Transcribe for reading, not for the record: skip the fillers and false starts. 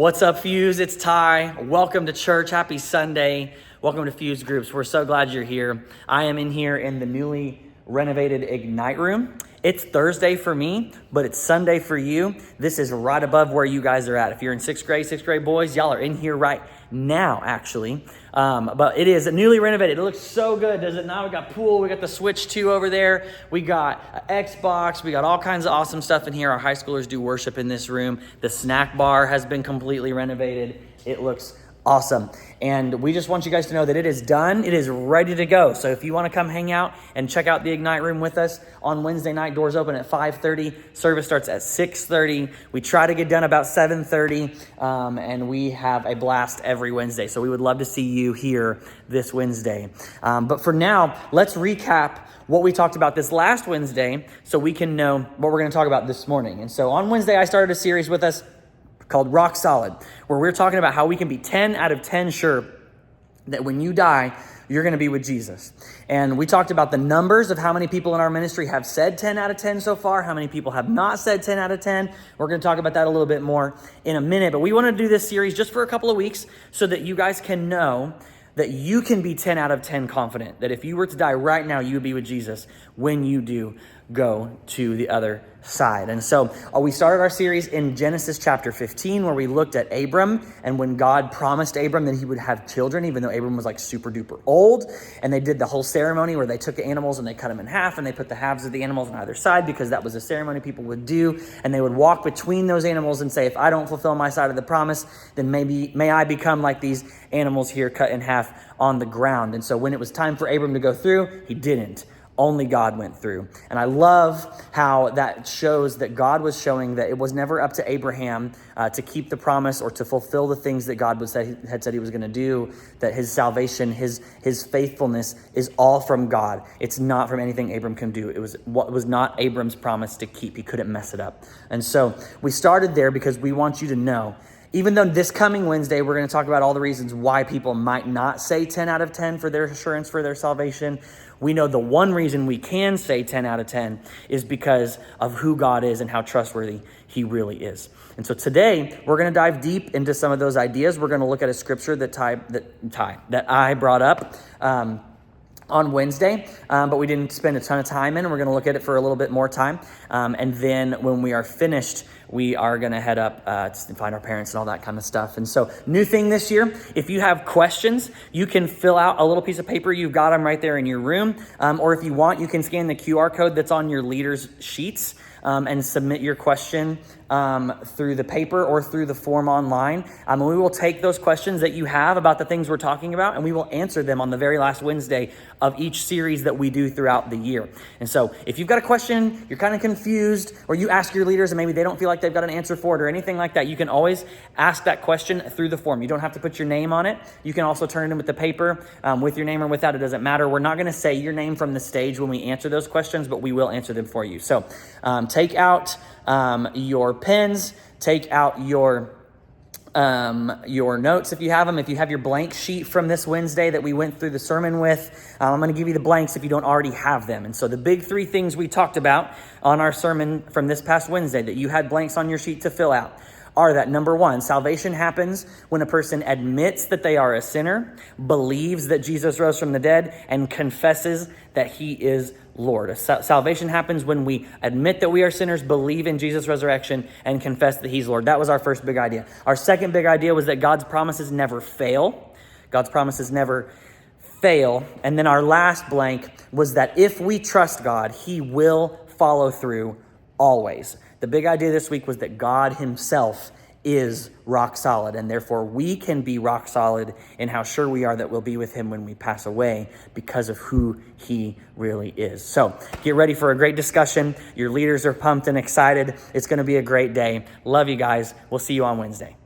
What's up, Fuse? It's Ty. Welcome to church. Happy Sunday. Welcome to Fuse Groups. We're so glad you're here. I am in here in the newly renovated Ignite room. It's Thursday for me, but it's Sunday for you. This is right above where you guys are at. If you're in sixth grade boys, y'all are in here right now, actually. But it is newly renovated. It looks so good, does it not? We got pool, we got the Switch 2 over there. We got an Xbox, we got all kinds of awesome stuff in here. Our high schoolers do worship in this room. The snack bar has been completely renovated. It looks awesome. And we just want you guys to know that it is done. It is ready to go. So if you want to come hang out and check out the Ignite room with us on Wednesday night, doors open at 5:30. Service starts at 6:30. We try to get done about 7:30. And we have a blast every Wednesday. So we would love to see you here this Wednesday. But for now, let's recap what we talked about this last Wednesday so we can know what we're going to talk about this morning. And so on Wednesday, I started a series with us called Rock Solid, where we're talking about how we can be 10 out of 10 sure that when you die, you're going to be with Jesus. And we talked about the numbers of how many people in our ministry have said 10 out of 10 so far, how many people have not said 10 out of 10. We're going to talk about that a little bit more in a minute. But we want to do this series just for a couple of weeks so that you guys can know that you can be 10 out of 10 confident that if you were to die right now, you would be with Jesus when you do go to the other side. And so we started our series in Genesis chapter 15, where we looked at Abram and when God promised Abram that he would have children, even though Abram was like super duper old. And they did the whole ceremony where they took the animals and they cut them in half and they put the halves of the animals on either side because that was a ceremony people would do. And they would walk between those animals and say, if I don't fulfill my side of the promise, then may I become like these animals here cut in half on the ground. And so when it was time for Abram to go through, he didn't. Only God went through. And I love how that shows that God was showing that it was never up to Abraham to keep the promise or to fulfill the things that God had said he was going to do, that his salvation, his faithfulness is all from God. It's not from anything Abram can do. It was not Abram's promise to keep. He couldn't mess it up. And so we started there because we want you to know, even though this coming Wednesday, we're going to talk about all the reasons why people might not say 10 out of 10 for their assurance for their salvation, we know the one reason we can say 10 out of 10 is because of who God is and how trustworthy he really is. And so today, we're going to dive deep into some of those ideas. We're going to look at a scripture that I brought up on Wednesday, but we didn't spend a ton of time in, and we're going to look at it for a little bit more time. And then when we are finished, we are going to head up to find our parents and all that kind of stuff. And so new thing this year, if you have questions, you can fill out a little piece of paper. You've got them right there in your room. Or if you want, you can scan the QR code that's on your leaders' sheets and submit your question through the paper or through the form online. And we will take those questions that you have about the things we're talking about, and we will answer them on the very last Wednesday of each series that we do throughout the year. And so if you've got a question, you're kind of confused, or you ask your leaders and maybe they don't feel like they've got an answer for it or anything like that, you can always ask that question through the form. You don't have to put your name on it. You can also turn it in with the paper with your name or without. It doesn't matter. We're not going to say your name from the stage when we answer those questions, but we will answer them for you. So take out your pens, take out your notes if you have them. If you have your blank sheet from this Wednesday that we went through the sermon with, I'm going to give you the blanks if you don't already have them. And so the big three things we talked about on our sermon from this past Wednesday that you had blanks on your sheet to fill out are that, number one, salvation happens when a person admits that they are a sinner, believes that Jesus rose from the dead, and confesses that he is Lord. Salvation happens when we admit that we are sinners, believe in Jesus' resurrection, and confess that he's Lord. That was our first big idea. Our second big idea was that God's promises never fail. God's promises never fail. And then our last blank was that if we trust God, he will follow through always. The big idea this week was that God himself is rock solid, and therefore we can be rock solid in how sure we are that we'll be with him when we pass away because of who he really is. So get ready for a great discussion. Your leaders are pumped and excited. It's going to be a great day. Love you guys. We'll see you on Wednesday.